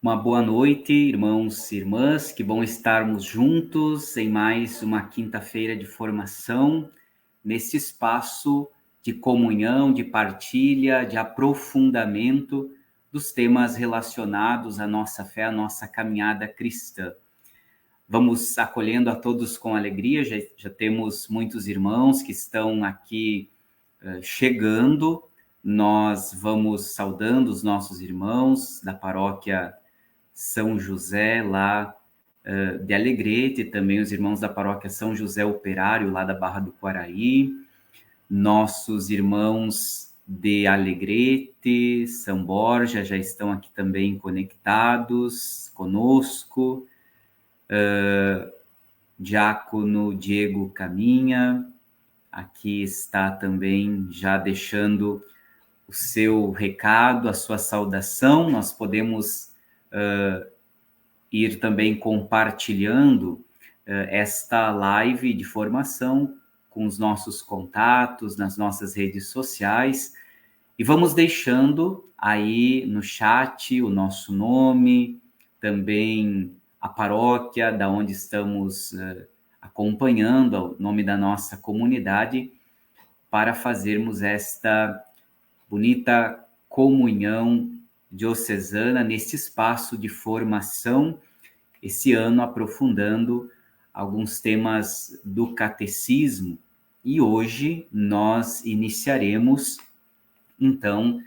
Uma boa noite, irmãos e irmãs, que bom estarmos juntos em mais uma quinta-feira de formação, nesse espaço de comunhão, de partilha, de aprofundamento dos temas relacionados à nossa fé, à nossa caminhada cristã. Vamos acolhendo a todos com alegria, já temos muitos irmãos que estão aqui chegando. Nós vamos saudando os nossos irmãos da paróquia São José, lá de Alegrete, também os irmãos da paróquia São José Operário, lá da Barra do Quaraí, nossos irmãos de Alegrete, São Borja, já estão aqui também conectados conosco, Diácono Diego Caminha, aqui está também já deixando o seu recado, a sua saudação. Nós podemos ir também compartilhando esta live de formação com os nossos contatos, nas nossas redes sociais, e vamos deixando aí no chat o nosso nome, também a paróquia da onde estamos acompanhando, o nome da nossa comunidade, para fazermos esta bonita comunhão diocesana neste espaço de formação, esse ano aprofundando alguns temas do catecismo. E hoje nós iniciaremos, então,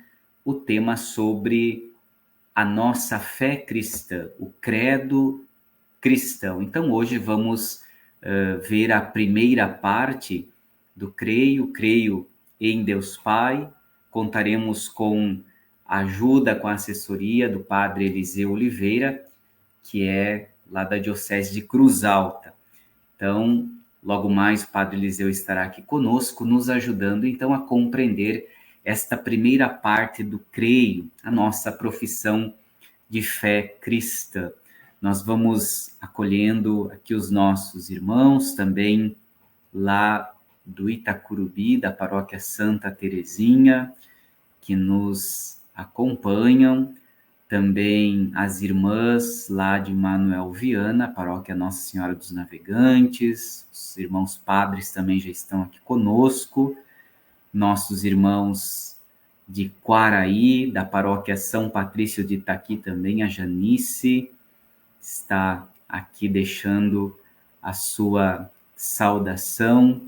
o tema sobre a nossa fé cristã, o credo cristão. Então, hoje vamos ver a primeira parte do creio em Deus Pai. Contaremos com a ajuda, com a assessoria do padre Eliseu Oliveira, que é lá da Diocese de Cruz Alta. Então, logo mais o padre Eliseu estará aqui conosco, nos ajudando então a compreender esta primeira parte do creio, a nossa profissão de fé cristã. Nós vamos acolhendo aqui os nossos irmãos, também lá do Itacurubi, da paróquia Santa Terezinha, que nos acompanham, também as irmãs lá de Manuel Viana, paróquia Nossa Senhora dos Navegantes, os irmãos padres também já estão aqui conosco, nossos irmãos de Quaraí, da paróquia São Patrício de Itaqui também, a Janice está aqui deixando a sua saudação.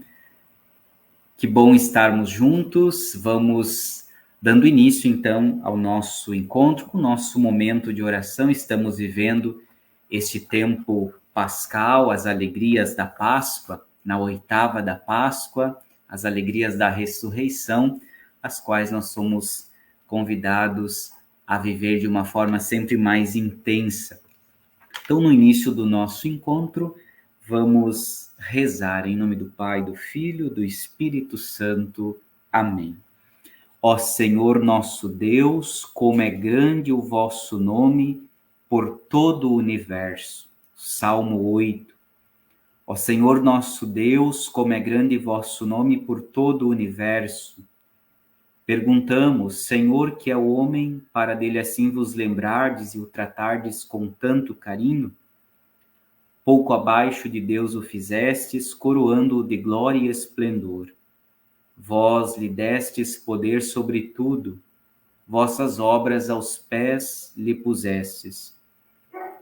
Que bom estarmos juntos. Vamos dando início, então, ao nosso encontro, o nosso momento de oração. Estamos vivendo este tempo pascal, as alegrias da Páscoa, na oitava da Páscoa, as alegrias da ressurreição, as quais nós somos convidados a viver de uma forma sempre mais intensa. Então, no início do nosso encontro, vamos rezar em nome do Pai, do Filho, do Espírito Santo. Amém. Ó Senhor nosso Deus, como é grande o vosso nome por todo o universo. Salmo 8. Ó Senhor nosso Deus, como é grande vosso nome por todo o universo. Perguntamos, Senhor, que é o homem, para dele assim vos lembrardes e o tratardes com tanto carinho? Pouco abaixo de Deus o fizestes, coroando-o de glória e esplendor. Vós lhe destes poder sobre tudo, vossas obras aos pés lhe pusestes.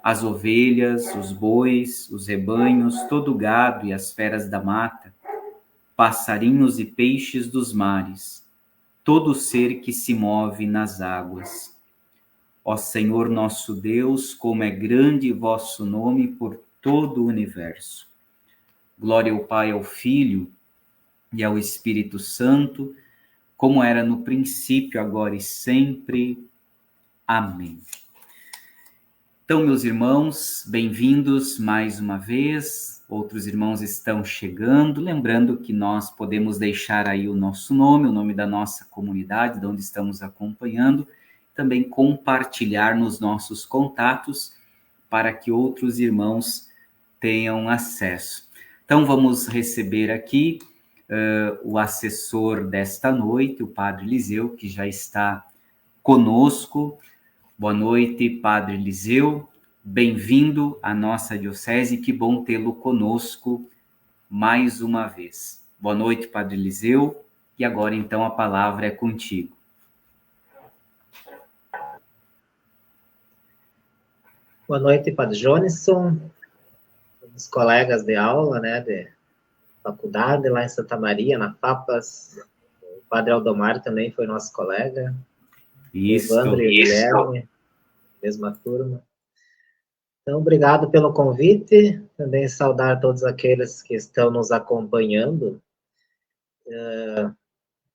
As ovelhas, os bois, os rebanhos, todo o gado e as feras da mata, passarinhos e peixes dos mares, todo ser que se move nas águas. Ó Senhor nosso Deus, como é grande vosso nome por todo o universo. Glória ao Pai, ao Filho e ao Espírito Santo, como era no princípio, agora e sempre. Amém. Então, meus irmãos, bem-vindos mais uma vez. Outros irmãos estão chegando. Lembrando que nós podemos deixar aí o nosso nome, o nome da nossa comunidade, de onde estamos acompanhando, também compartilhar nos nossos contatos para que outros irmãos tenham acesso. Então, vamos receber aqui o assessor desta noite, o Padre Eliseu, que já está conosco. Boa noite, Padre Eliseu. Bem-vindo à nossa diocese, que bom tê-lo conosco mais uma vez. Boa noite, Padre Eliseu, e agora então a palavra é contigo. Boa noite, Padre Jonisson, os colegas de aula, né, de faculdade lá em Santa Maria, na Papas. O Padre Aldomar também foi nosso colega. Evandro e o Guilherme, mesma turma. Então, obrigado pelo convite. Também saudar todos aqueles que estão nos acompanhando.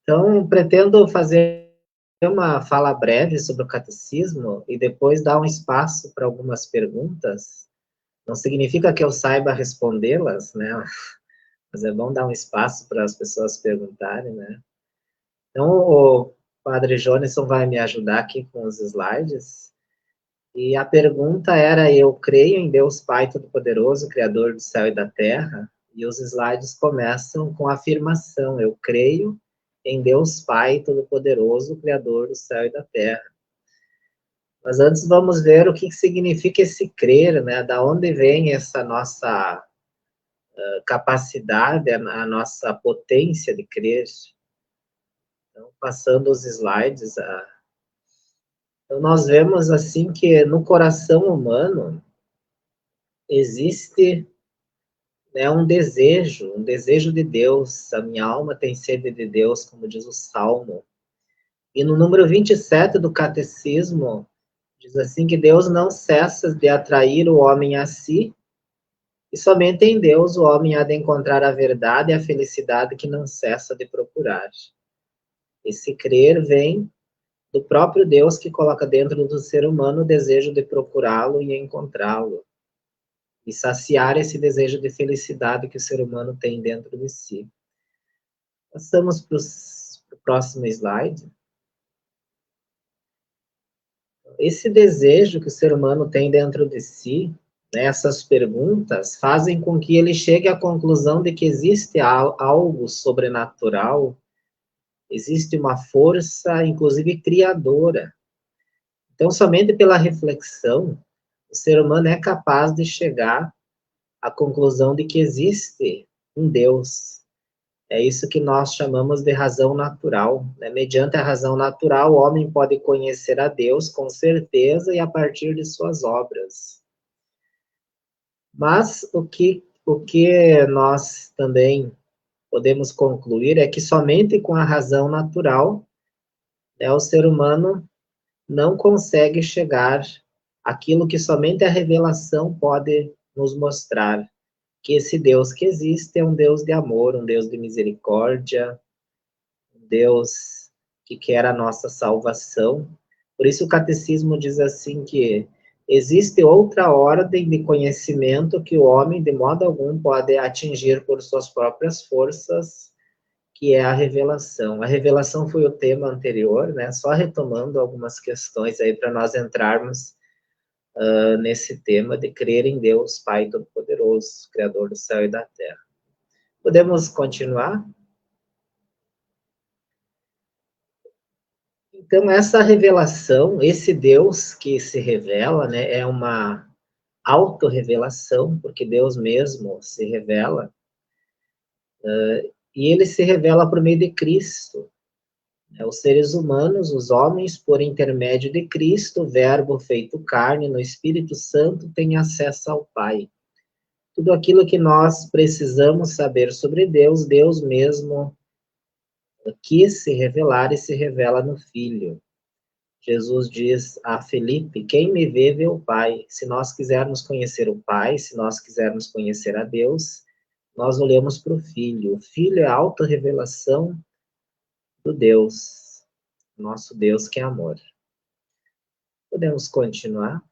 Então, pretendo fazer uma fala breve sobre o catecismo e depois dar um espaço para algumas perguntas. Não significa que eu saiba respondê-las, né? Mas é bom dar um espaço para as pessoas perguntarem, né? Então, o Padre Jonisson vai me ajudar aqui com os slides. E a pergunta era: eu creio em Deus Pai Todo-Poderoso, Criador do céu e da terra? E os slides começam com a afirmação: eu creio em Deus Pai Todo-Poderoso, Criador do céu e da terra. Mas antes vamos ver o que significa esse crer, né? Da onde vem essa nossa capacidade, a nossa potência de crer. Então, passando os slides, então nós vemos assim que no coração humano existe, né, um desejo de Deus. A minha alma tem sede de Deus, como diz o Salmo. E no número 27 do Catecismo, diz assim que Deus não cessa de atrair o homem a si, e somente em Deus o homem há de encontrar a verdade e a felicidade que não cessa de procurar. Esse crer vem do próprio Deus, que coloca dentro do ser humano o desejo de procurá-lo e encontrá-lo, e saciar esse desejo de felicidade que o ser humano tem dentro de si. Passamos para o próximo slide. Esse desejo que o ser humano tem dentro de si, né, essas perguntas, fazem com que ele chegue à conclusão de que existe algo sobrenatural, existe uma força, inclusive criadora. Então, somente pela reflexão, o ser humano é capaz de chegar à conclusão de que existe um Deus. É isso que nós chamamos de razão natural, né? Mediante a razão natural, o homem pode conhecer a Deus com certeza e a partir de suas obras. Mas o que nós também podemos concluir é que somente com a razão natural, né, o ser humano não consegue chegar àquilo que somente a revelação pode nos mostrar, que esse Deus que existe é um Deus de amor, um Deus de misericórdia, um Deus que quer a nossa salvação. Por isso o catecismo diz assim que existe outra ordem de conhecimento que o homem, de modo algum, pode atingir por suas próprias forças, que é a revelação. A revelação foi o tema anterior, né? Só retomando algumas questões aí para nós entrarmos nesse tema de crer em Deus, Pai Todo-Poderoso, Criador do céu e da terra. Podemos continuar? Então, essa revelação, esse Deus que se revela, né, é uma autorrevelação, porque Deus mesmo se revela, e ele se revela por meio de Cristo. Os seres humanos, os homens, por intermédio de Cristo, o Verbo feito carne, no Espírito Santo, têm acesso ao Pai. Tudo aquilo que nós precisamos saber sobre Deus, Deus mesmo quis se revelar e se revela no Filho. Jesus diz a Felipe: quem me vê, vê o Pai. Se nós quisermos conhecer o Pai, se nós quisermos conhecer a Deus, nós olhamos para o Filho. O Filho é a autorrevelação do Deus, nosso Deus que é amor. Podemos continuar?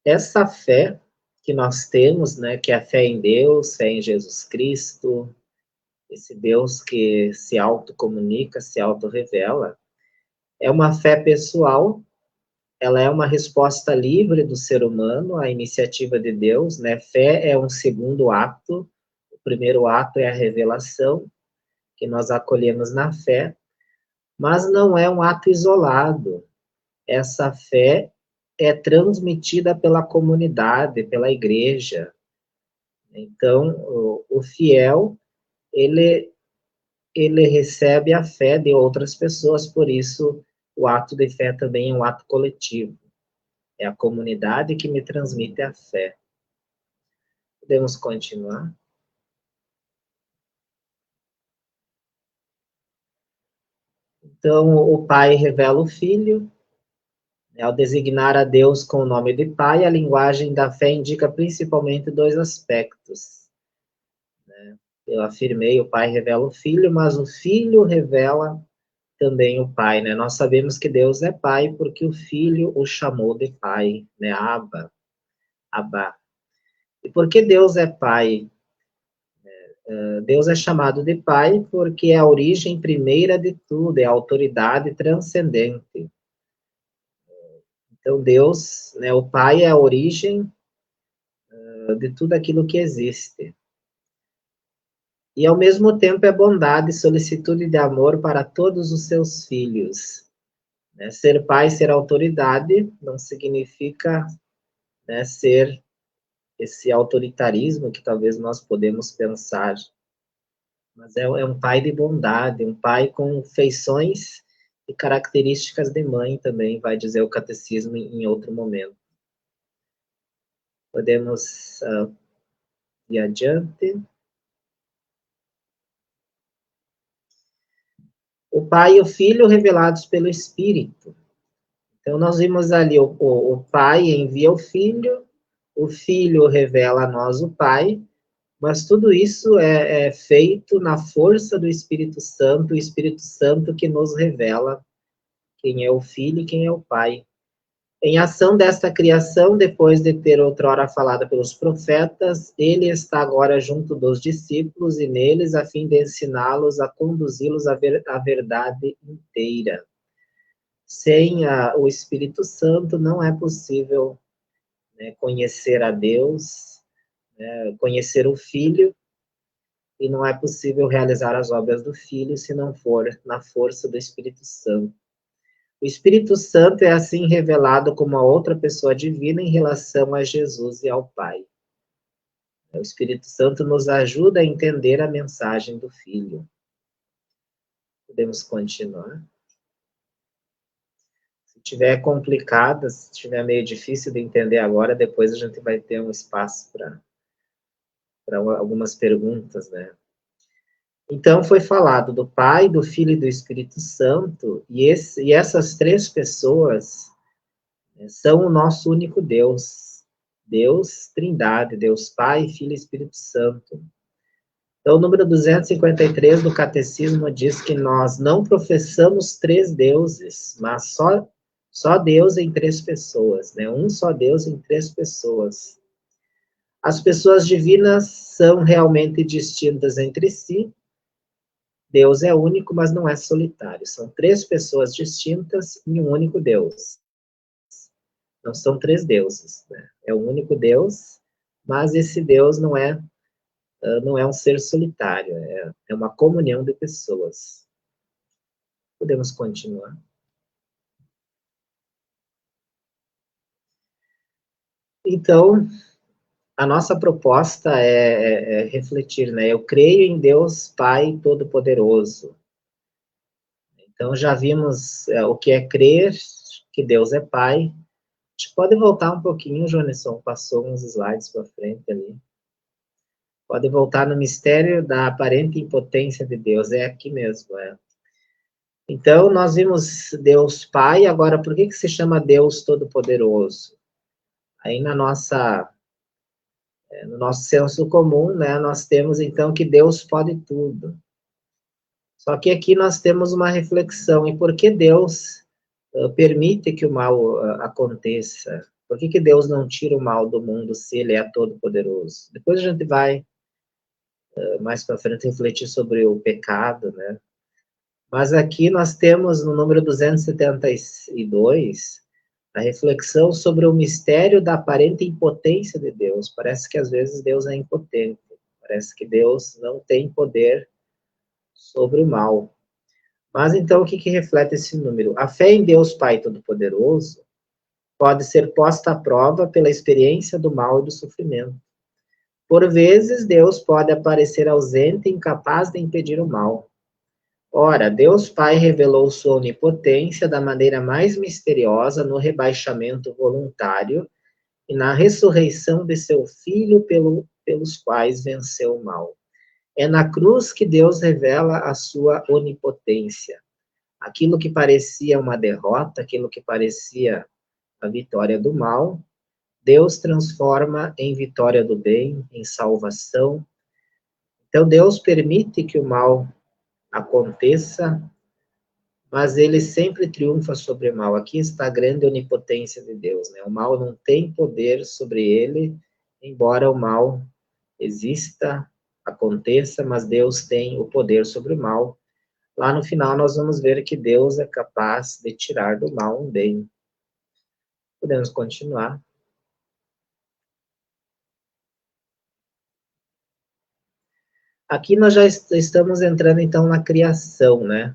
Essa fé que nós temos, né, que é a fé em Deus, fé em Jesus Cristo, esse Deus que se autocomunica, se autorrevela, é uma fé pessoal, ela é uma resposta livre do ser humano à iniciativa de Deus, né? Fé é um segundo ato, o primeiro ato é a revelação, que nós acolhemos na fé, Mas não é um ato isolado. Essa fé é transmitida pela comunidade, pela igreja. Então, o fiel, ele recebe a fé de outras pessoas, por isso o ato de fé também é um ato coletivo. É a comunidade que me transmite a fé. Podemos continuar? Então, o Pai revela o Filho. Ao designar a Deus com o nome de Pai, a linguagem da fé indica principalmente dois aspectos. Eu afirmei, o Pai revela o Filho, mas o Filho revela também o Pai, né? Nós sabemos que Deus é Pai porque o Filho o chamou de Pai, né? Abba, Abba. E por que Deus é Pai? Deus é chamado de Pai porque é a origem primeira de tudo, é a autoridade transcendente. Então Deus, né, o Pai é a origem de tudo aquilo que existe. E ao mesmo tempo é bondade, solicitude de amor para todos os seus filhos. Né? Ser pai, ser autoridade, não significa, né, ser esse autoritarismo que talvez nós podemos pensar. Mas é um pai de bondade, um pai com feições e características de mãe também, vai dizer o catecismo em outro momento. Podemos ir adiante. O Pai e o Filho revelados pelo Espírito. Então, nós vimos ali, o Pai envia o Filho revela a nós o Pai, mas tudo isso é feito na força do Espírito Santo, o Espírito Santo que nos revela quem é o Filho e quem é o Pai. Em ação desta criação, depois de ter outrora falado pelos profetas, ele está agora junto dos discípulos e neles, a fim de ensiná-los a conduzi-los à verdade inteira. Sem o Espírito Santo, não é possível, né, conhecer a Deus, né, conhecer o Filho, e não é possível realizar as obras do Filho se não for na força do Espírito Santo. O Espírito Santo é assim revelado como a outra pessoa divina em relação a Jesus e ao Pai. O Espírito Santo nos ajuda a entender a mensagem do Filho. Podemos continuar. Se tiver complicado, se tiver meio difícil de entender agora, depois a gente vai ter um espaço para algumas perguntas, né? Então, foi falado do Pai, do Filho e do Espírito Santo, e essas três pessoas, né, são o nosso único Deus. Deus, Trindade, Deus Pai, Filho e Espírito Santo. Então, o número 253 do Catecismo diz que nós não professamos três deuses, mas só Deus em três pessoas, né? Um só Deus em três pessoas. As pessoas divinas são realmente distintas entre si. Deus é único, mas não é solitário. São três pessoas distintas em um único Deus. Não são três deuses, né? É um único Deus, mas esse Deus não é um ser solitário, é uma comunhão de pessoas. Podemos continuar. Então, a nossa proposta é refletir, né? Eu creio em Deus Pai Todo-Poderoso. Então, já vimos o que é crer, que Deus é Pai. A gente pode voltar um pouquinho, Jonesson, passou uns slides para frente ali. Pode voltar no mistério da aparente impotência de Deus, é aqui mesmo, Então, nós vimos Deus Pai, agora, por que se chama Deus Todo-Poderoso? Aí no nosso senso comum, né, nós temos então que Deus pode tudo. Só que aqui nós temos uma reflexão, e por que Deus permite que o mal aconteça? Por que Deus não tira o mal do mundo se Ele é todo-poderoso? Depois a gente vai, mais para frente, refletir sobre o pecado, né? Mas aqui nós temos, no número 272, a reflexão sobre o mistério da aparente impotência de Deus. Parece que às vezes Deus é impotente. Parece que Deus não tem poder sobre o mal. Mas então, o que reflete esse número? A fé em Deus Pai Todo-Poderoso pode ser posta à prova pela experiência do mal e do sofrimento. Por vezes, Deus pode aparecer ausente e incapaz de impedir o mal. Ora, Deus Pai revelou sua onipotência da maneira mais misteriosa no rebaixamento voluntário e na ressurreição de seu Filho pelos quais venceu o mal. É na cruz que Deus revela a sua onipotência. Aquilo que parecia uma derrota, aquilo que parecia a vitória do mal, Deus transforma em vitória do bem, em salvação. Então, Deus permite que o mal aconteça, mas ele sempre triunfa sobre o mal. Aqui está a grande onipotência de Deus, né? O mal não tem poder sobre ele, embora o mal exista, aconteça, mas Deus tem o poder sobre o mal. Lá no final nós vamos ver que Deus é capaz de tirar do mal um bem. Podemos continuar. Aqui nós já estamos entrando então na criação, né?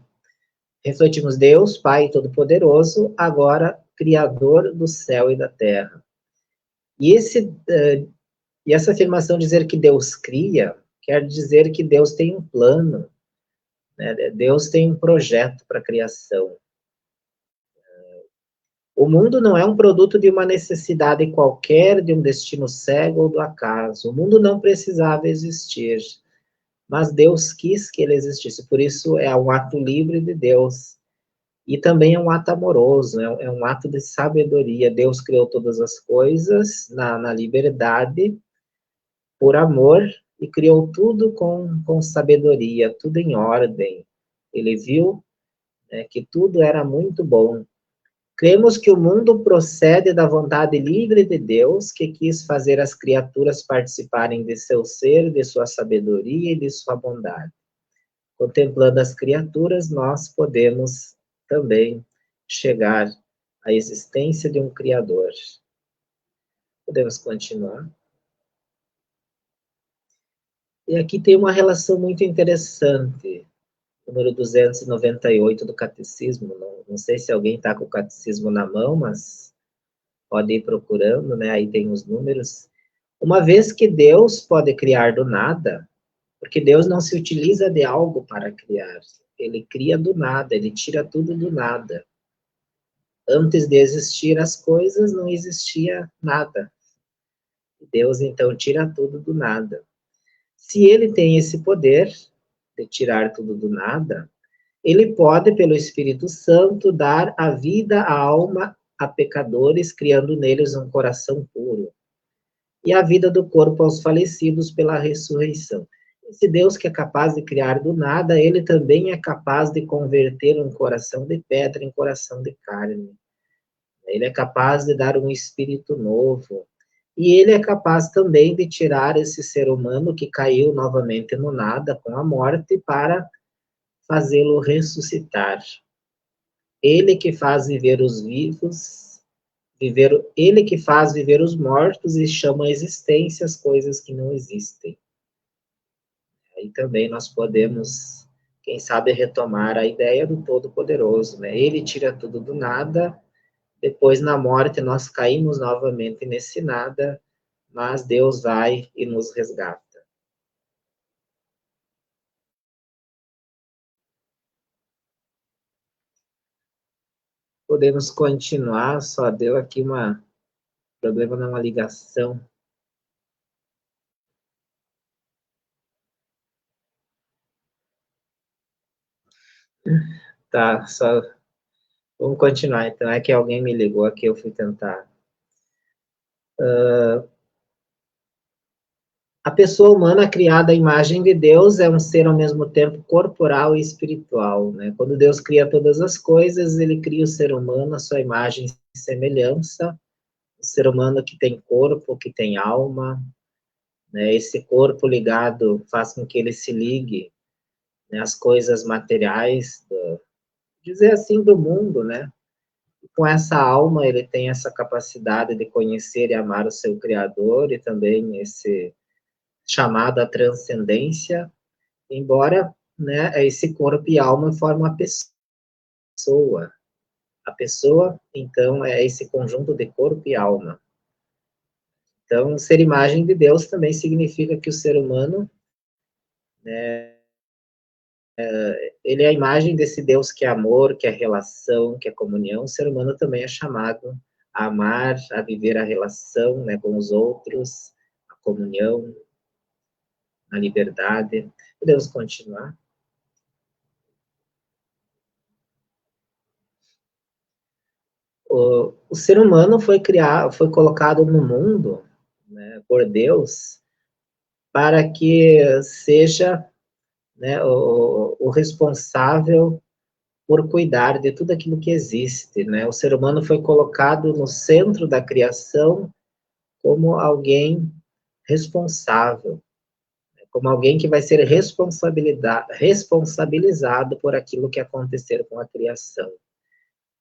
Refletimos Deus, Pai Todo-Poderoso, agora Criador do céu e da terra. E essa afirmação dizer que Deus cria, quer dizer que Deus tem um plano, né? Deus tem um projeto para a criação. O mundo não é um produto de uma necessidade qualquer, de um destino cego ou do acaso. O mundo não precisava existir, mas Deus quis que ele existisse. Por isso é um ato livre de Deus. E também é um ato amoroso, é um ato de sabedoria. Deus criou todas as coisas na liberdade, por amor, e criou tudo com sabedoria, tudo em ordem. Ele viu, né, que tudo era muito bom. Cremos que o mundo procede da vontade livre de Deus, que quis fazer as criaturas participarem de seu ser, de sua sabedoria e de sua bondade. Contemplando as criaturas, nós podemos também chegar à existência de um Criador. Podemos continuar. E aqui tem uma relação muito interessante, número 298 do Catecismo. Não sei se alguém está com o Catecismo na mão, mas pode ir procurando, né? Aí tem os números. Uma vez que Deus pode criar do nada, porque Deus não se utiliza de algo para criar, ele cria do nada, ele tira tudo do nada. Antes de existir as coisas, não existia nada. Deus, então, tira tudo do nada. Se ele tem esse poder de tirar tudo do nada, ele pode, pelo Espírito Santo, dar a vida, a alma a pecadores, criando neles um coração puro, e a vida do corpo aos falecidos pela ressurreição. Esse Deus que é capaz de criar do nada, ele também é capaz de converter um coração de pedra em coração de carne. Ele é capaz de dar um espírito novo. E ele é capaz também de tirar esse ser humano que caiu novamente no nada com a morte para fazê-lo ressuscitar. Ele que faz viver os vivos, ele que faz viver os mortos e chama a existência as coisas que não existem. Aí também nós podemos, quem sabe, retomar a ideia do Todo-Poderoso, né? Ele tira tudo do nada, depois na morte nós caímos novamente nesse nada, mas Deus vai e nos resgata. Podemos continuar, só deu aqui um problema numa ligação. Tá, só vamos continuar. Então, é que alguém me ligou aqui, eu fui tentar. A pessoa humana criada à imagem de Deus é um ser ao mesmo tempo corporal e espiritual, né? Quando Deus cria todas as coisas, ele cria o ser humano à sua imagem e semelhança, o ser humano que tem corpo, que tem alma, né? Esse corpo ligado faz com que ele se ligue, né, às coisas materiais, dizer assim, do mundo, né? E com essa alma ele tem essa capacidade de conhecer e amar o seu Criador e também esse chamado à transcendência, embora né, esse corpo e alma formam a pessoa. A pessoa, então, é esse conjunto de corpo e alma. Então, ser imagem de Deus também significa que o ser humano, né, ele é a imagem desse Deus que é amor, que é relação, que é comunhão. O ser humano também é chamado a amar, a viver a relação, né, com os outros, a comunhão, a liberdade. Podemos continuar? O ser humano foi criado, foi colocado no mundo, né, por Deus, para que seja, né, o responsável por cuidar de tudo aquilo que existe, né? O ser humano foi colocado no centro da criação como alguém responsável, como alguém que vai ser responsabilizado por aquilo que acontecer com a criação.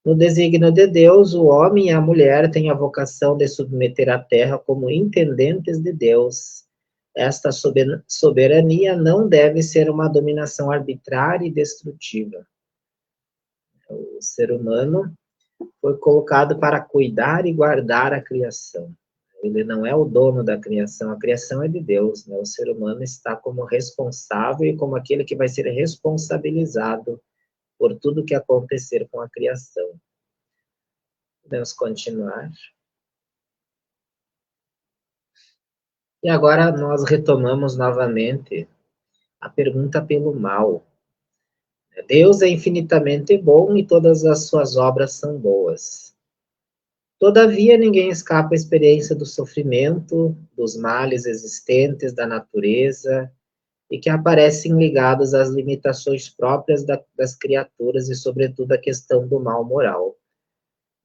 No desígnio de Deus, o homem e a mulher têm a vocação de submeter a terra como intendentes de Deus. Esta soberania não deve ser uma dominação arbitrária e destrutiva. O ser humano foi colocado para cuidar e guardar a criação. Ele não é o dono da criação, a criação é de Deus, né? O ser humano está como responsável e como aquele que vai ser responsabilizado por tudo que acontecer com a criação. Podemos continuar. E agora nós retomamos novamente a pergunta pelo mal. Deus é infinitamente bom e todas as suas obras são boas. Todavia, ninguém escapa à experiência do sofrimento, dos males existentes da natureza e que aparecem ligados às limitações próprias das criaturas e, sobretudo, a questão do mal moral.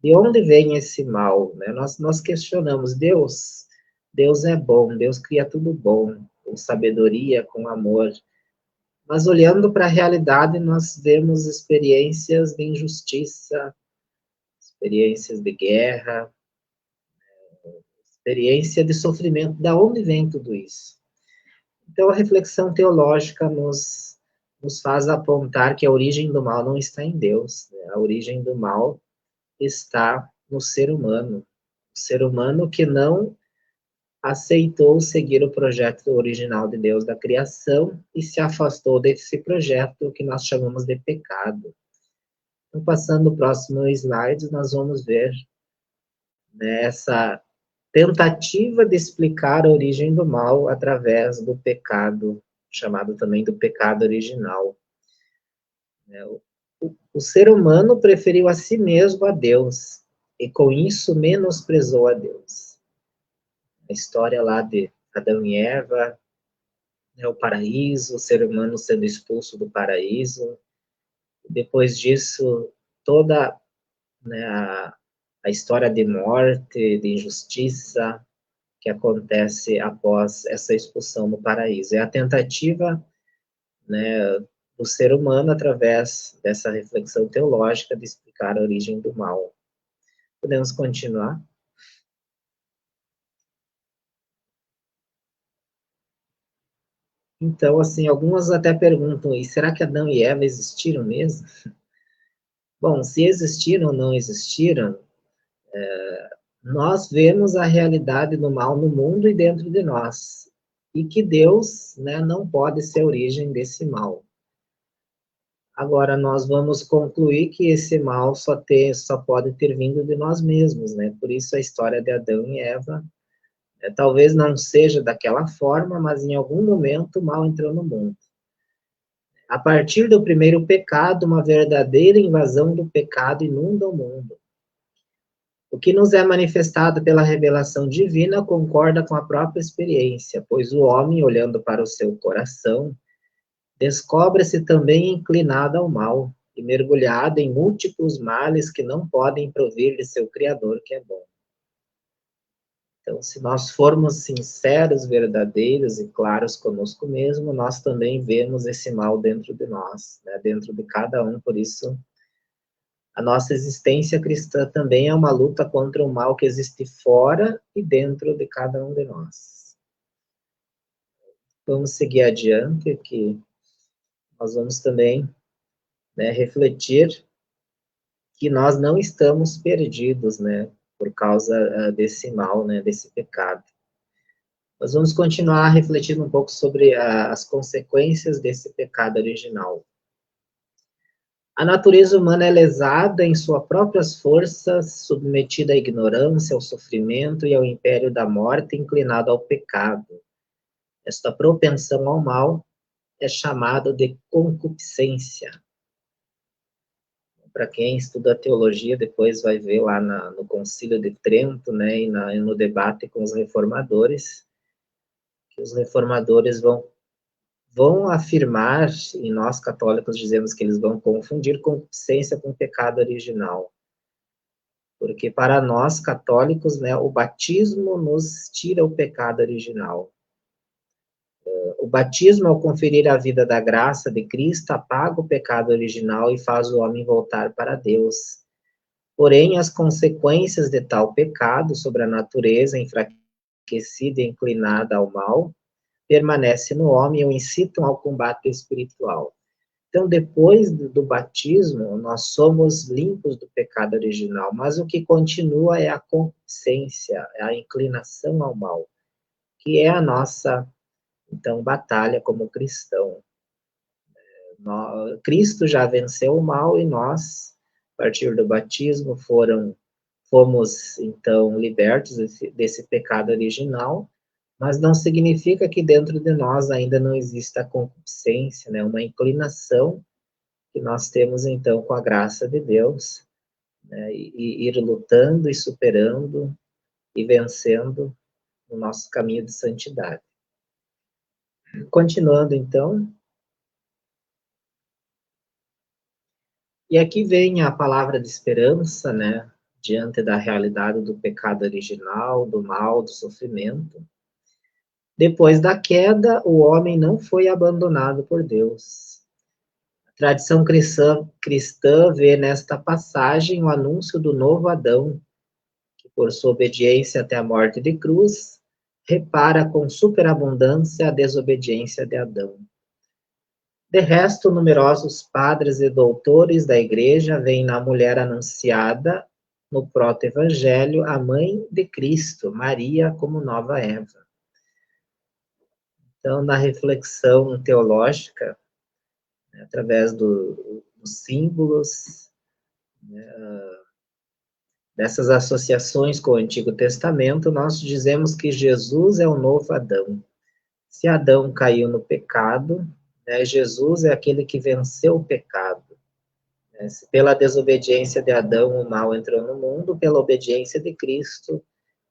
De onde vem esse mal? Né? Nós questionamos Deus. Deus é bom, Deus cria tudo bom, com sabedoria, com amor. Mas olhando para a realidade, nós vemos experiências de injustiça, experiências de guerra, experiência de sofrimento. Da onde vem tudo isso? Então, a reflexão teológica nos faz apontar que a origem do mal não está em Deus, né? A origem do mal está no ser humano. O ser humano que não aceitou seguir o projeto original de Deus da criação e se afastou desse projeto que nós chamamos de pecado. Então, passando o próximo slide, nós vamos ver, né, essa tentativa de explicar a origem do mal através do pecado, chamado também do pecado original. O ser humano preferiu a si mesmo a Deus, e com isso menosprezou a Deus. A história lá de Adão e Eva, né, o paraíso, o ser humano sendo expulso do paraíso. Depois disso, toda, né, a história de morte, de injustiça, que acontece após essa expulsão do paraíso. É a tentativa, né, do ser humano, através dessa reflexão teológica, de explicar a origem do mal. Podemos continuar? Então, assim, algumas até perguntam, e será que Adão e Eva existiram mesmo? Bom, se existiram ou não existiram, nós vemos a realidade do mal no mundo e dentro de nós. E que Deus, né, não pode ser a origem desse mal. Agora, nós vamos concluir que esse mal só pode ter vindo de nós mesmos, né? Por isso a história de Adão e Eva, talvez não seja daquela forma, mas em algum momento o mal entrou no mundo. A partir do primeiro pecado, uma verdadeira invasão do pecado inunda o mundo. O que nos é manifestado pela revelação divina concorda com a própria experiência, pois o homem, olhando para o seu coração, descobre-se também inclinado ao mal e mergulhado em múltiplos males que não podem provir de seu Criador, que é bom. Então, se nós formos sinceros, verdadeiros e claros conosco mesmo, nós também vemos esse mal dentro de nós, né? Dentro de cada um. Por isso, a nossa existência cristã também é uma luta contra o mal que existe fora e dentro de cada um de nós. Vamos seguir adiante, que nós vamos também, né, refletir que nós não estamos perdidos, né, por causa desse mal, né, desse pecado. Nós vamos continuar refletindo um pouco sobre as consequências desse pecado original. A natureza humana é lesada em suas próprias forças, submetida à ignorância, ao sofrimento e ao império da morte, inclinada ao pecado. Esta propensão ao mal é chamada de concupiscência. Para quem estuda teologia, depois vai ver lá no Concílio de Trento, né, e no debate com os reformadores, que os reformadores vão afirmar, e nós católicos dizemos que eles vão confundir concupiscência com pecado original. Porque para nós católicos, né, o batismo nos tira o pecado original. O batismo, ao conferir a vida da graça de Cristo, apaga o pecado original e faz o homem voltar para Deus. Porém, as consequências de tal pecado sobre a natureza enfraquecida e inclinada ao mal permanecem no homem e o incitam ao combate espiritual. Então, depois do batismo, nós somos limpos do pecado original, mas o que continua é a concupiscência, é a inclinação ao mal, que é a nossa, então, batalha como cristão. Cristo já venceu o mal e nós, a partir do batismo, fomos, então, libertos desse pecado original, mas não significa que dentro de nós ainda não exista a concupiscência, né, uma inclinação que nós temos, então, com a graça de Deus, né, e ir lutando e superando e vencendo o nosso caminho de santidade. Continuando, então, e aqui vem a palavra de esperança, né, diante da realidade do pecado original, do mal, do sofrimento. Depois da queda, o homem não foi abandonado por Deus. A tradição cristã vê nesta passagem o anúncio do novo Adão, que por sua obediência até a morte de cruz, repara com superabundância a desobediência de Adão. De resto, numerosos padres e doutores da Igreja veem na mulher anunciada no proto-evangelho a mãe de Cristo, Maria, como nova Eva. Então, na reflexão teológica, né, através dos símbolos, né, dessas associações com o Antigo Testamento, nós dizemos que Jesus é o novo Adão. Se Adão caiu no pecado, né, Jesus é aquele que venceu o pecado. Né? Se pela desobediência de Adão o mal entrou no mundo, pela obediência de Cristo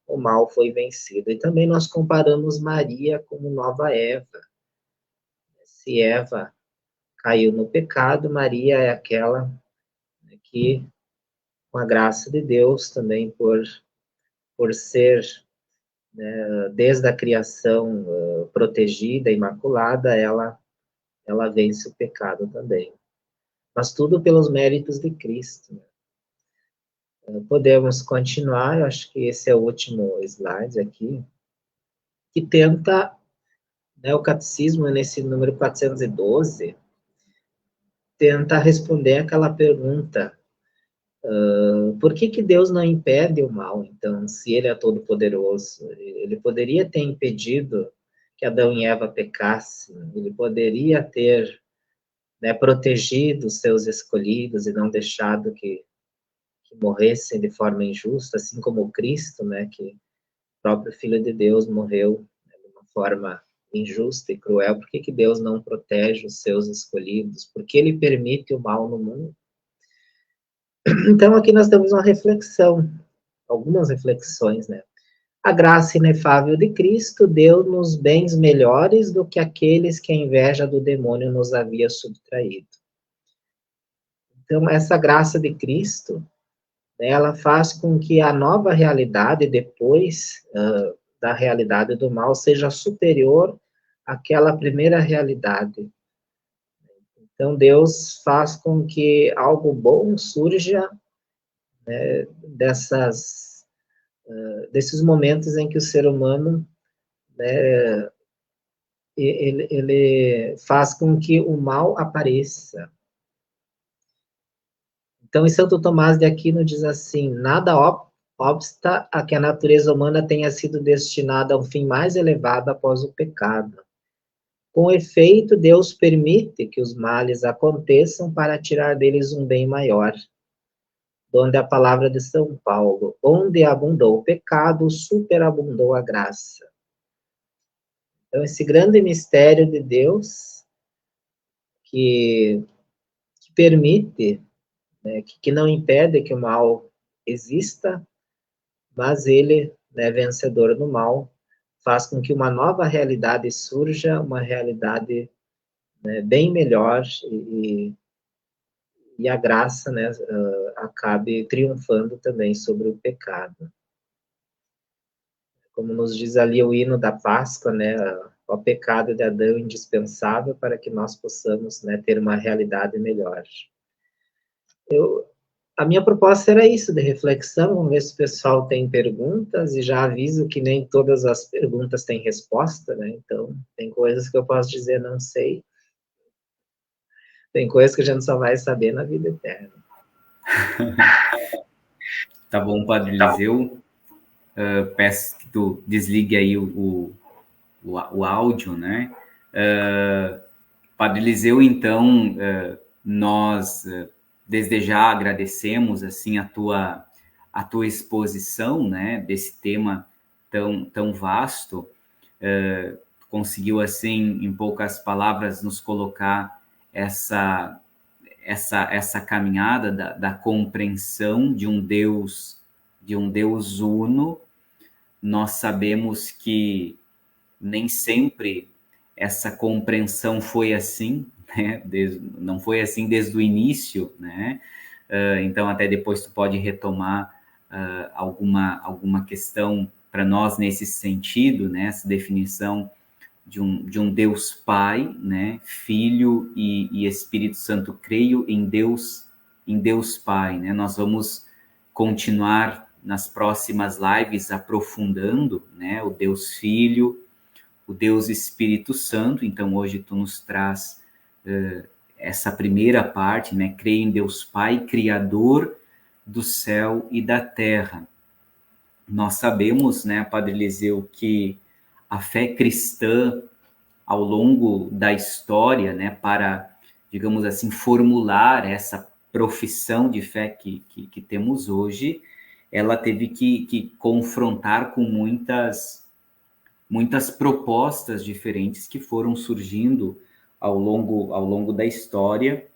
o mal foi vencido. E também nós comparamos Maria como nova Eva. Se Eva caiu no pecado, Maria é aquela que, com a graça de Deus, também por ser, né, desde a criação protegida, imaculada, ela vence o pecado também. Mas tudo pelos méritos de Cristo. Podemos continuar, eu acho que esse é o último slide aqui, que tenta, né, o catecismo, nesse número 412, tenta responder aquela pergunta: por que Deus não impede o mal? Então, se ele é todo-poderoso, ele poderia ter impedido que Adão e Eva pecassem, ele poderia ter, né, protegido os seus escolhidos e não deixado que morressem de forma injusta, assim como Cristo, né, que o próprio Filho de Deus morreu, né, de uma forma injusta e cruel. Por que Deus não protege os seus escolhidos? Por que ele permite o mal no mundo? Então, aqui nós temos uma reflexão, algumas reflexões, né? A graça inefável de Cristo deu-nos bens melhores do que aqueles que a inveja do demônio nos havia subtraído. Então, essa graça de Cristo, né, ela faz com que a nova realidade, depois da realidade do mal, seja superior àquela primeira realidade. Então, Deus faz com que algo bom surja, né, desses momentos em que o ser humano, né, ele faz com que o mal apareça. Então, em Santo Tomás de Aquino diz assim: nada obsta a que a natureza humana tenha sido destinada a um fim mais elevado após o pecado. Com efeito, Deus permite que os males aconteçam para tirar deles um bem maior. Donde a palavra de São Paulo: onde abundou o pecado, superabundou a graça. Então, esse grande mistério de Deus que permite, né, que não impede que o mal exista, mas ele, né, vencedor do mal, faz com que uma nova realidade surja, uma realidade, né, bem melhor, e a graça, né, acabe triunfando também sobre o pecado. Como nos diz ali o hino da Páscoa, né, o pecado de Adão indispensável para que nós possamos, né, ter uma realidade melhor. A minha proposta era isso, de reflexão. Vamos ver se o pessoal tem perguntas, e já aviso que nem todas as perguntas têm resposta, né? Então, tem coisas que eu posso dizer não sei, tem coisas que a gente só vai saber na vida eterna. Tá bom, Padre Eliseu. Peço que tu desligue aí o áudio, né? Padre Eliseu, então, nós desde já agradecemos assim a tua exposição, né, desse tema tão vasto. Conseguiu assim, em poucas palavras, nos colocar essa caminhada da compreensão de um Deus uno. Nós sabemos que nem sempre essa compreensão foi assim, né? Não foi assim desde o início, né? Então, até depois tu pode retomar alguma questão para nós nesse sentido, né? Essa definição de um Deus Pai, né? Filho e Espírito Santo. Creio em Deus Pai, né? Nós vamos continuar nas próximas lives aprofundando, né? O Deus Filho, o Deus Espírito Santo. Então, hoje tu nos traz essa primeira parte, né? Creio em Deus Pai, Criador do céu e da terra. Nós sabemos, né, Padre Eliseu, que a fé cristã, ao longo da história, né, para, digamos assim, formular essa profissão de fé que temos hoje, ela teve que confrontar com muitas propostas diferentes que foram surgindo ao longo da história,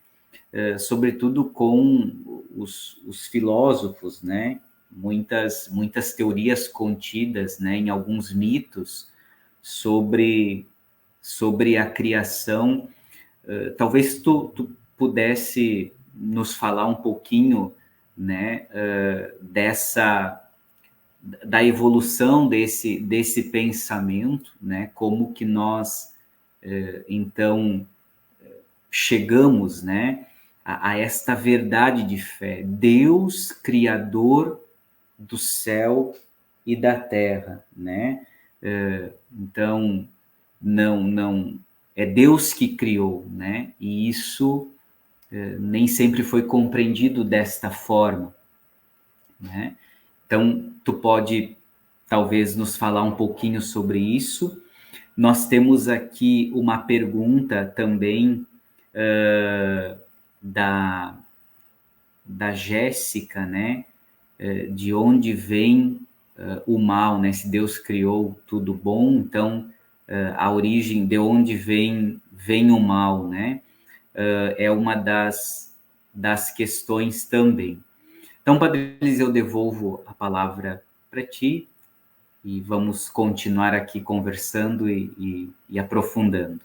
sobretudo com os filósofos, né? Muitas teorias contidas, né, em alguns mitos sobre a criação. Talvez tu pudesse nos falar um pouquinho, né, da evolução desse pensamento, né? Como que nós, então, chegamos, né, a esta verdade de fé. Deus, Criador do céu e da terra, né? Então, não é Deus que criou, né? E isso nem sempre foi compreendido desta forma, né? Então, tu pode talvez nos falar um pouquinho sobre isso. Nós temos aqui uma pergunta também da Jéssica, né? De onde vem o mal, né? Se Deus criou tudo bom, então a origem de onde vem o mal, né? É uma das questões também. Então, Padre Eliseu, eu devolvo a palavra para ti e vamos continuar aqui conversando e aprofundando.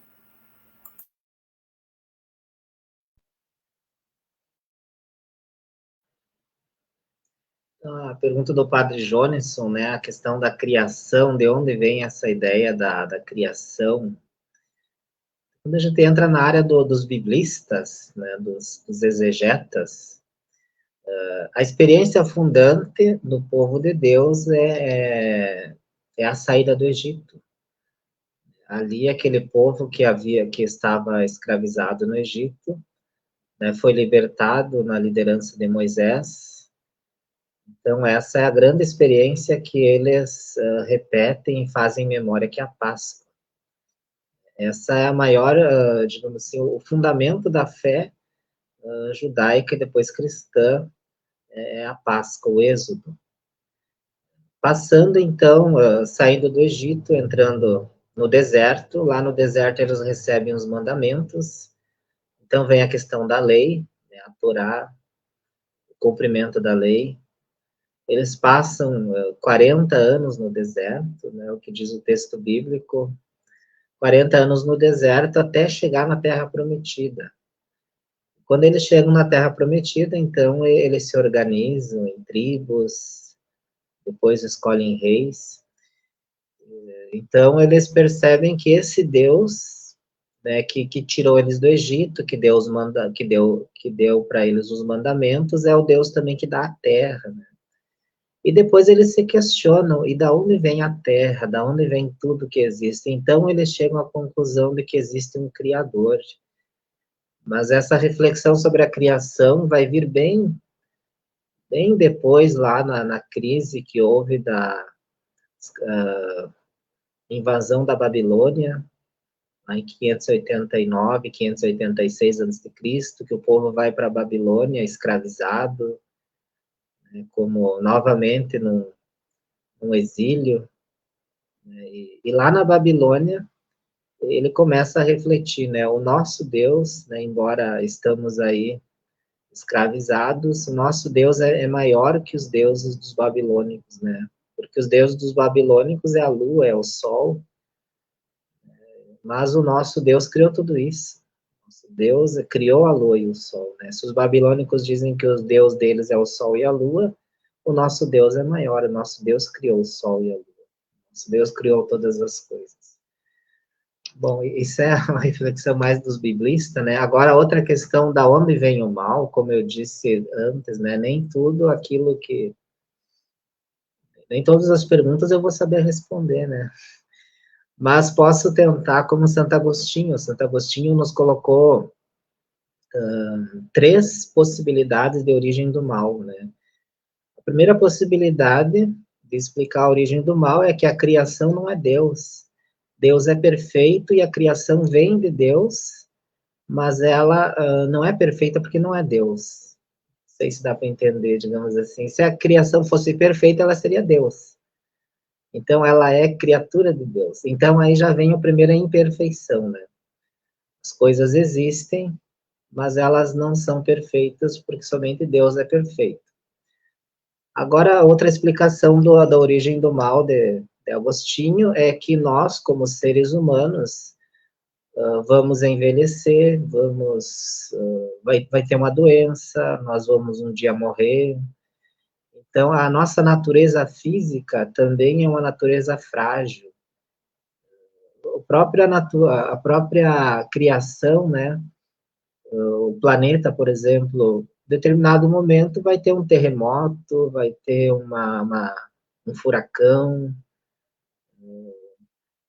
A pergunta do Padre Jonesson, né, a questão da criação, de onde vem essa ideia da criação. Quando a gente entra na área dos biblistas, né, dos exegetas, a experiência fundante do povo de Deus é a saída do Egito. Ali, aquele povo que estava escravizado no Egito, né, foi libertado na liderança de Moisés. Então, essa é a grande experiência que eles repetem e fazem memória, que é a Páscoa. Essa é a maior, digamos assim, o fundamento da fé judaica e depois cristã, é a Páscoa, o Êxodo. Passando, então, saindo do Egito, entrando no deserto. Lá no deserto eles recebem os mandamentos. Então vem a questão da lei, né, a Torá, o cumprimento da lei. Eles passam 40 anos no deserto, né, o que diz o texto bíblico, 40 anos no deserto até chegar na Terra Prometida. Quando eles chegam na Terra Prometida, então eles se organizam em tribos, depois escolhem reis. Então eles percebem que esse Deus, né, que tirou eles do Egito, que Deus manda, que deu para eles os mandamentos, é o Deus também que dá a terra, né? E depois eles se questionam, e da onde vem a terra, da onde vem tudo que existe? Então eles chegam à conclusão de que existe um Criador. Mas essa reflexão sobre a criação vai vir bem depois, lá na crise que houve da invasão da Babilônia, lá em 589, 586 a.C., que o povo vai para a Babilônia escravizado, né, como novamente num exílio, né, e lá na Babilônia ele começa a refletir, né, o nosso Deus, né, embora estamos aí escravizados, o nosso Deus é maior que os deuses dos babilônicos, né, porque os deuses dos babilônicos é a lua, é o sol, mas o nosso Deus criou tudo isso. Nosso Deus criou a lua e o sol, né? Se os babilônicos dizem que o Deus deles é o sol e a lua, o nosso Deus é maior, o nosso Deus criou o sol e a lua. Nosso Deus criou todas as coisas. Bom, isso é uma reflexão mais dos biblistas, né? Agora, outra questão, da onde vem o mal, como eu disse antes, né? Nem tudo aquilo que... Nem todas as perguntas eu vou saber responder, né? Mas posso tentar, como Santo Agostinho. Santo Agostinho nos colocou 3 possibilidades de origem do mal, né? A primeira possibilidade de explicar a origem do mal é que a criação não é Deus. Deus é perfeito e a criação vem de Deus, mas ela não é perfeita porque não é Deus. Não sei se dá para entender, digamos assim. Se a criação fosse perfeita, ela seria Deus. Então, ela é criatura de Deus. Então, aí já vem a primeira imperfeição, né? As coisas existem, mas elas não são perfeitas, porque somente Deus é perfeito. Agora, outra explicação da origem do mal de Agostinho é que nós, como seres humanos, vamos envelhecer, vai ter uma doença, nós vamos um dia morrer. Então, a nossa natureza física também é uma natureza frágil. A própria criação, né? O planeta, por exemplo, em determinado momento vai ter um terremoto, vai ter um furacão.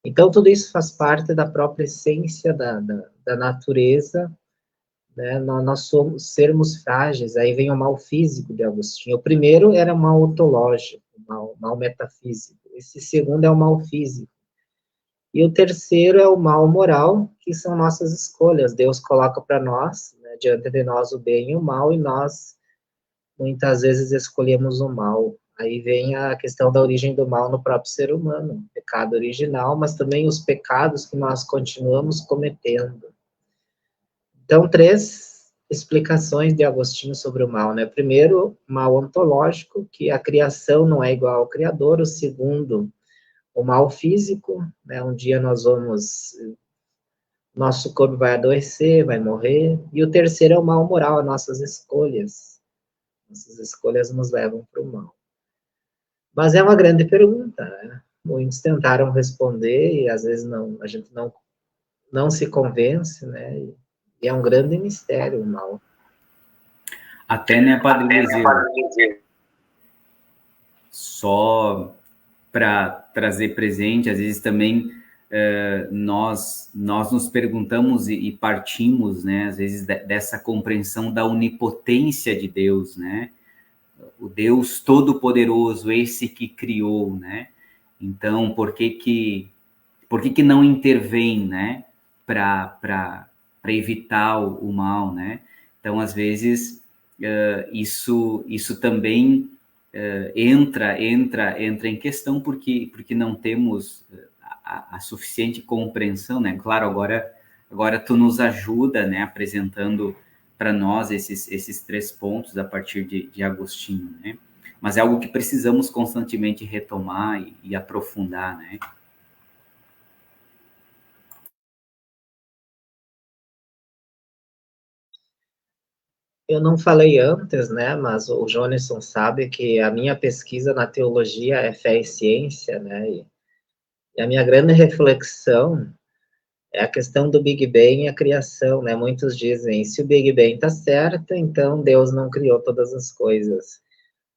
Então, tudo isso faz parte da própria essência da natureza, né? Nós somos sermos frágeis. Aí vem o mal físico de Agostinho. O primeiro era o mal ontológico, o mal metafísico. Esse segundo é o mal físico. E o terceiro é o mal moral, que são nossas escolhas. Deus coloca para nós, né, diante de nós, o bem e o mal, e nós, muitas vezes, escolhemos o mal. Aí vem a questão da origem do mal no próprio ser humano, o pecado original, mas também os pecados que nós continuamos cometendo. Então, 3 explicações de Agostinho sobre o mal, né? Primeiro, mal ontológico, que a criação não é igual ao Criador. O segundo, o mal físico, né? Um dia nosso corpo vai adoecer, vai morrer. E o terceiro é o mal moral, as nossas escolhas. Nossas escolhas nos levam para o mal. Mas é uma grande pergunta, né? Muitos tentaram responder e às vezes a gente não se convence, né? E é um grande mistério o mal. Até, né, Padre Eliseu? Só para trazer presente, às vezes também nós nos perguntamos e partimos, né, às vezes, dessa compreensão da onipotência de Deus, né? O Deus Todo-Poderoso, esse que criou, né? Então, por que não intervém, né? Para evitar o mal, né? Então, às vezes, isso também entra em questão porque não temos a suficiente compreensão, né? Claro, agora tu nos ajuda, né? Apresentando para nós esses 3 pontos a partir de Agostinho, né? Mas é algo que precisamos constantemente retomar e aprofundar, né? Eu não falei antes, né, mas o Jonesson sabe que a minha pesquisa na teologia é fé e ciência, né, e a minha grande reflexão é a questão do Big Bang e a criação, né, muitos dizem, se o Big Bang está certo, então Deus não criou todas as coisas.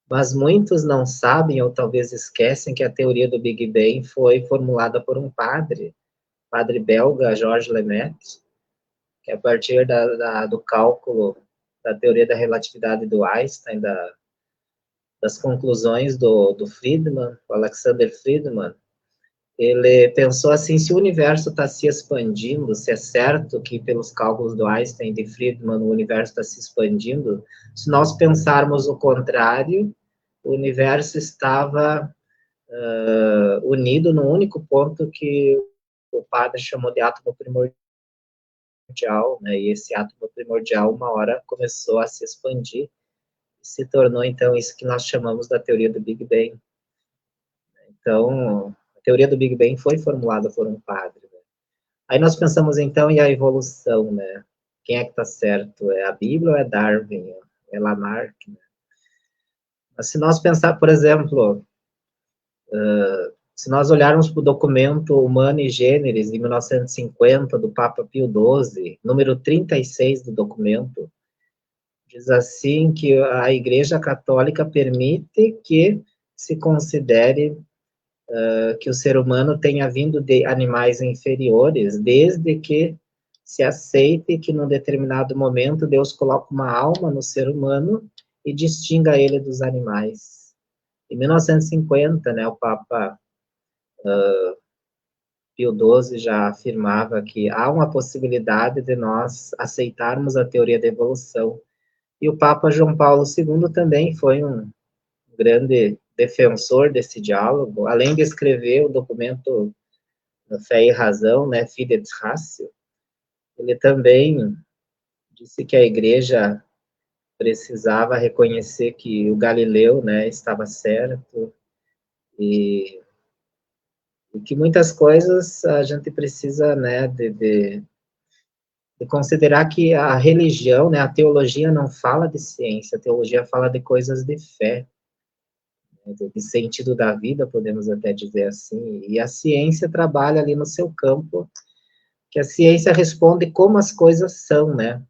Mas muitos não sabem, ou talvez esquecem, que a teoria do Big Bang foi formulada por um padre belga, Georges Lemaitre, que a partir do cálculo da teoria da relatividade do Einstein, das conclusões do Friedman, o Alexander Friedman, ele pensou assim, se o universo está se expandindo, se é certo que pelos cálculos do Einstein e de Friedman o universo está se expandindo, se nós pensarmos o contrário, o universo estava unido num único ponto que o padre chamou de átomo primordial, né? E esse átomo primordial, uma hora, começou a se expandir e se tornou, então, isso que nós chamamos da teoria do Big Bang. Então, a teoria do Big Bang foi formulada por um padre. Né? Aí nós pensamos, então, e a evolução, né? Quem é que está certo? É a Bíblia ou é Darwin? É Lamarck? Né? Mas se nós pensar, por exemplo, se nós olharmos para o documento Humano e Gêneres, de 1950, do Papa Pio XII, número 36 do documento, diz assim que a Igreja Católica permite que se considere que o ser humano tenha vindo de animais inferiores, desde que se aceite que num determinado momento Deus coloca uma alma no ser humano e distinga ele dos animais. Em 1950, né, o Papa Pio XII já afirmava que há uma possibilidade de nós aceitarmos a teoria da evolução. E o Papa João Paulo II também foi um grande defensor desse diálogo, além de escrever o documento Fé e Razão, né, Fides Ratio, ele também disse que a igreja precisava reconhecer que o Galileu, né, estava certo e, e que muitas coisas a gente precisa, né, de considerar que a religião, né, a teologia não fala de ciência, a teologia fala de coisas de fé, né, de sentido da vida, podemos até dizer assim, e a ciência trabalha ali no seu campo, que a ciência responde como as coisas são, né,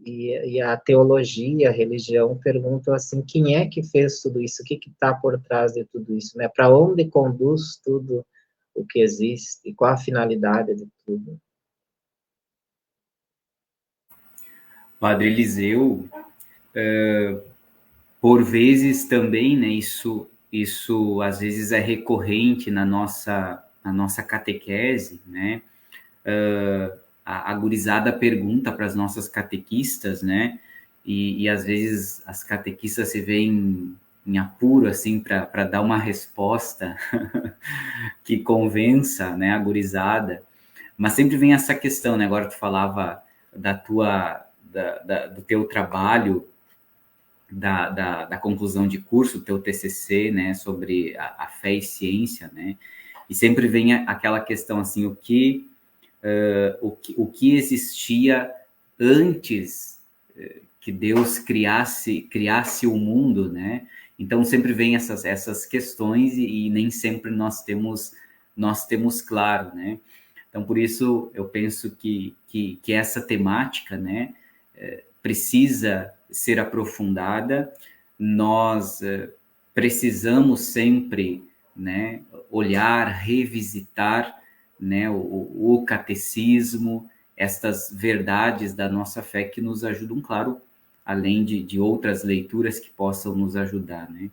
e a teologia, a religião perguntam assim, quem é que fez tudo isso? O que está por trás de tudo isso? Né? Para onde conduz tudo o que existe? E qual a finalidade de tudo? Padre Eliseu, por vezes também, né, isso às vezes é recorrente na nossa catequese, né, a gurizada pergunta para as nossas catequistas, né, e às vezes as catequistas se veem em apuro, assim, para dar uma resposta que convença, né, a gurizada, mas sempre vem essa questão, né, agora tu falava do teu trabalho, da conclusão de curso, teu TCC, né, sobre a fé e ciência, né, e sempre vem aquela questão assim, o que existia antes que Deus criasse o mundo, né? Então sempre vem essas questões e nem sempre nós temos claro, né? Então por isso eu penso que essa temática, né, precisa ser aprofundada. Nós precisamos sempre, né, olhar, revisitar, né, o catecismo, estas verdades da nossa fé que nos ajudam, claro, além de outras leituras que possam nos ajudar, né?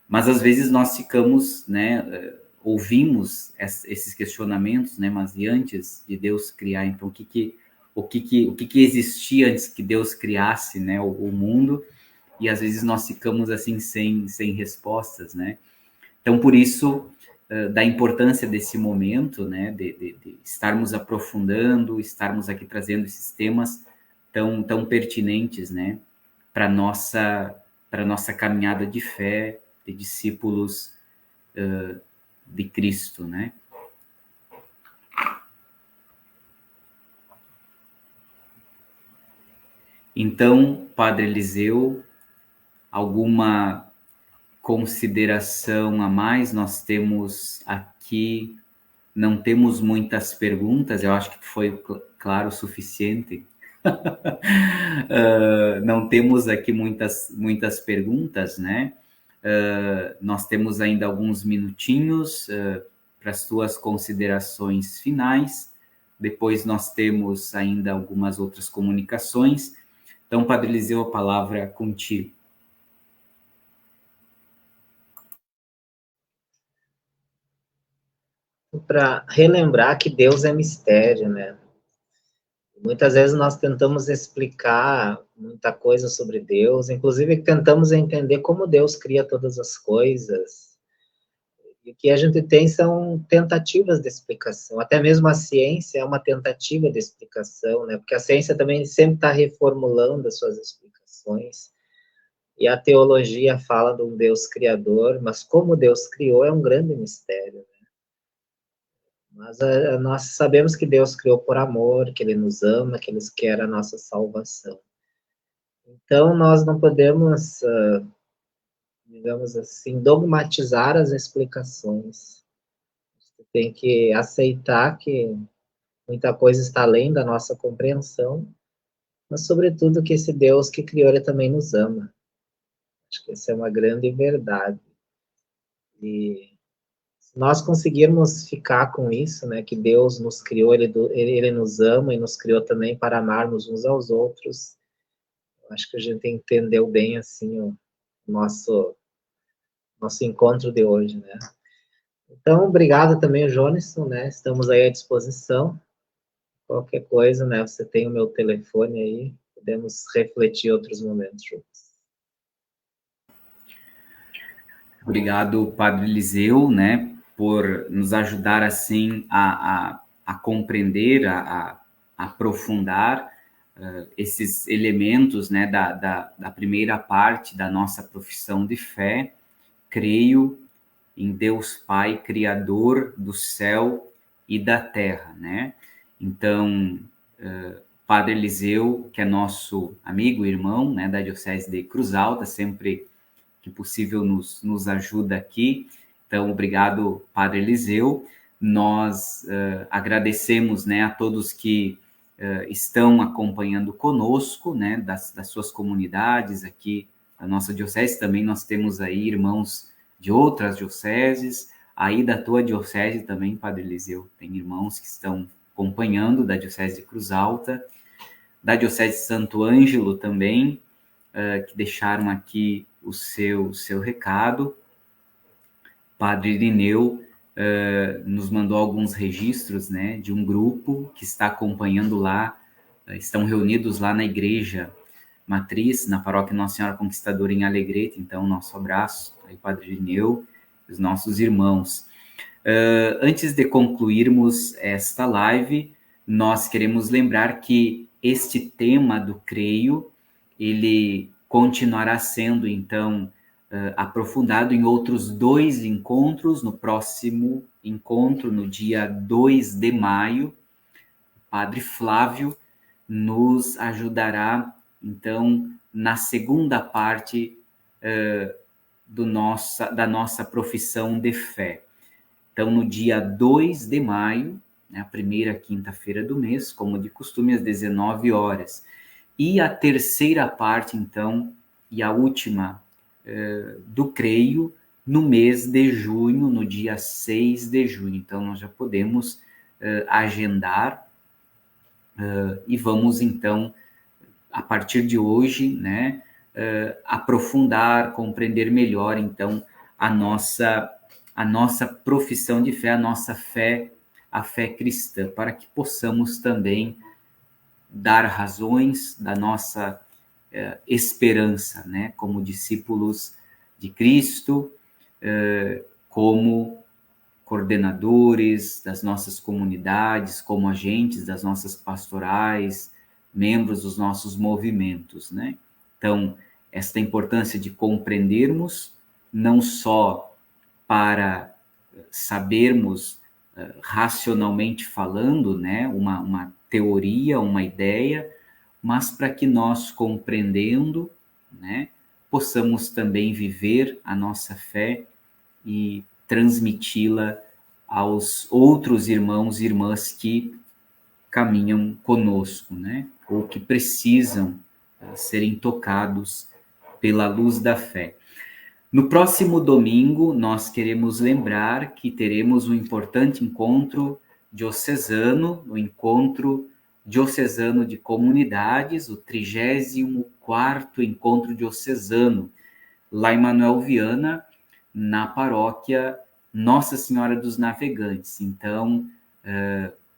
Mas às vezes nós ficamos, né, ouvimos esses questionamentos, né, mas e antes de Deus criar, então o que existia antes que Deus criasse, né, o mundo? E às vezes nós ficamos assim sem respostas, né? Então por isso da importância desse momento, né, de estarmos aprofundando, estarmos aqui trazendo esses temas tão pertinentes, né, para nossa caminhada de fé, de discípulos de Cristo, né? Então, Padre Eliseu, alguma consideração a mais? Nós temos aqui, não temos muitas perguntas, eu acho que foi claro o suficiente. Não temos aqui muitas perguntas, né? Nós temos ainda alguns minutinhos para as suas considerações finais. Depois nós temos ainda algumas outras comunicações. Então, Padre Eliseu, a palavra é contigo. Para relembrar que Deus é mistério, né? Muitas vezes nós tentamos explicar muita coisa sobre Deus, inclusive tentamos entender como Deus cria todas as coisas. E o que a gente tem são tentativas de explicação. Até mesmo a ciência é uma tentativa de explicação, né? Porque a ciência também sempre está reformulando as suas explicações. E a teologia fala de um Deus criador, mas como Deus criou é um grande mistério. Mas nós sabemos que Deus criou por amor, que Ele nos ama, que Ele quer a nossa salvação. Então, nós não podemos, digamos assim, dogmatizar as explicações. Você tem que aceitar que muita coisa está além da nossa compreensão, mas, sobretudo, que esse Deus que criou, Ele também nos ama. Acho que essa é uma grande verdade. E se nós conseguirmos ficar com isso, né, que Deus nos criou, ele nos ama e nos criou também para amarmos uns aos outros, eu acho que a gente entendeu bem, assim, o nosso encontro de hoje, né. Então, obrigado também, Jonisson, né, estamos aí à disposição. Qualquer coisa, né, você tem o meu telefone aí, podemos refletir outros momentos juntos. Obrigado, Padre Eliseu, né, por nos ajudar assim a compreender, a aprofundar esses elementos, né, da primeira parte da nossa profissão de fé. Creio em Deus Pai, Criador do céu e da terra, né? Então, Padre Eliseu, que é nosso amigo e irmão, né, da Diocese de Cruz Alta, sempre que possível nos ajuda aqui. Então, obrigado, Padre Eliseu. Nós agradecemos, né, a todos que estão acompanhando conosco, né, das suas comunidades aqui da nossa diocese. Também nós temos aí irmãos de outras dioceses, aí da tua diocese também, Padre Eliseu, tem irmãos que estão acompanhando da Diocese de Cruz Alta, da Diocese de Santo Ângelo também, que deixaram aqui o seu recado. Padre Irineu nos mandou alguns registros, né, de um grupo que está acompanhando lá, estão reunidos lá na igreja matriz, na paróquia Nossa Senhora Conquistadora em Alegrete. Então, nosso abraço aí, Padre Irineu, os nossos irmãos. Antes de concluirmos esta live, nós queremos lembrar que este tema do creio, ele continuará sendo, então, aprofundado em outros 2 encontros. No próximo encontro, no dia 2 de maio, o Padre Flávio nos ajudará, então, na segunda parte da nossa profissão de fé. Então, no dia 2 de maio, né, a primeira quinta-feira do mês, como de costume, às 19 horas. E a terceira parte, então, e a última do Creio, no mês de junho, no dia 6 de junho. Então, nós já podemos agendar, e vamos então, a partir de hoje, né, aprofundar, compreender melhor então a nossa profissão de fé, a fé cristã, para que possamos também dar razões da nossa esperança, né, como discípulos de Cristo, como coordenadores das nossas comunidades, como agentes das nossas pastorais, membros dos nossos movimentos, né? Então, esta importância de compreendermos, não só para sabermos racionalmente falando, né, uma teoria, uma ideia, mas para que nós, compreendendo, né, possamos também viver a nossa fé e transmiti-la aos outros irmãos e irmãs que caminham conosco, né, ou que precisam serem tocados pela luz da fé. No próximo domingo, nós queremos lembrar que teremos um importante encontro diocesano, o encontro diocesano de comunidades, o 34º encontro diocesano, lá em Manuel Viana, na paróquia Nossa Senhora dos Navegantes. Então,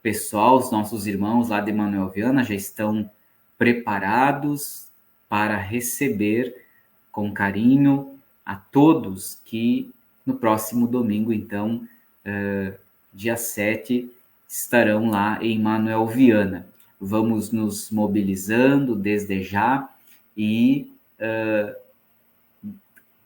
pessoal, os nossos irmãos lá de Manuel Viana já estão preparados para receber com carinho a todos que no próximo domingo, então, dia 7, estarão lá em Manuel Viana. Vamos nos mobilizando desde já e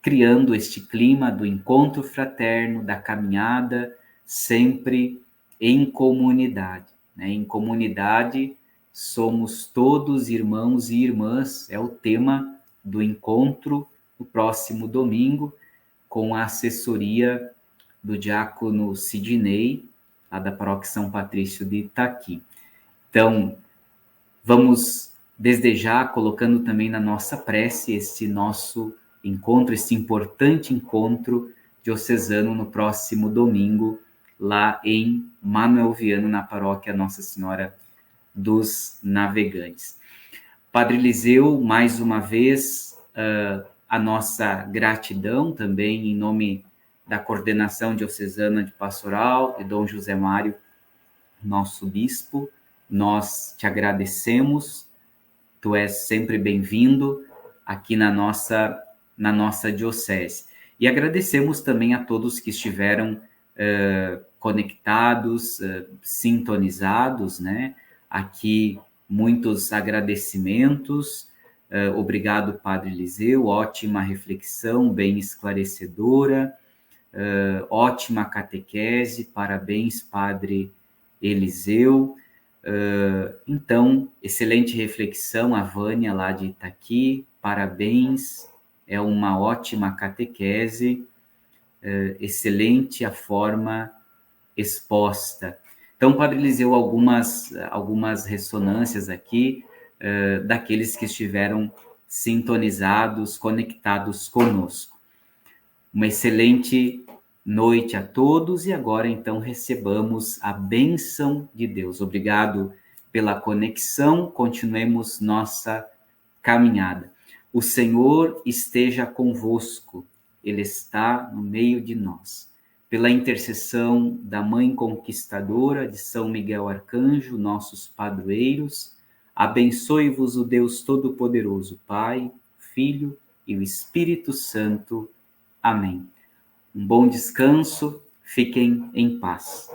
criando este clima do encontro fraterno, da caminhada, sempre em comunidade, né? Em comunidade somos todos irmãos e irmãs, é o tema do encontro no próximo domingo, com a assessoria do diácono Sidney, lá da paróquia São Patrício de Itaqui. Então, vamos desde já colocando também na nossa prece esse nosso encontro, esse importante encontro diocesano no próximo domingo, lá em Manuel Viana, na paróquia Nossa Senhora dos Navegantes. Padre Eliseu, mais uma vez, a nossa gratidão também em nome da coordenação diocesana de pastoral, de Dom José Mário, nosso bispo. Nós te agradecemos, tu és sempre bem-vindo aqui na nossa diocese. E agradecemos também a todos que estiveram conectados, sintonizados, né? Aqui muitos agradecimentos. Obrigado, Padre Eliseu, ótima reflexão, bem esclarecedora, ótima catequese, parabéns, Padre Eliseu. Então, excelente reflexão, a Vânia lá de Itaqui, parabéns, é uma ótima catequese, excelente a forma exposta. Então, Padre Eliseu, algumas ressonâncias aqui, daqueles que estiveram sintonizados, conectados conosco. Uma excelente noite a todos e agora então recebamos a bênção de Deus. Obrigado pela conexão, continuemos nossa caminhada. O Senhor esteja convosco, Ele está no meio de nós. Pela intercessão da Mãe Conquistadora de São Miguel Arcanjo, nossos padroeiros, abençoe-vos o Deus Todo-Poderoso, Pai, Filho e o Espírito Santo. Amém. Um bom descanso, fiquem em paz.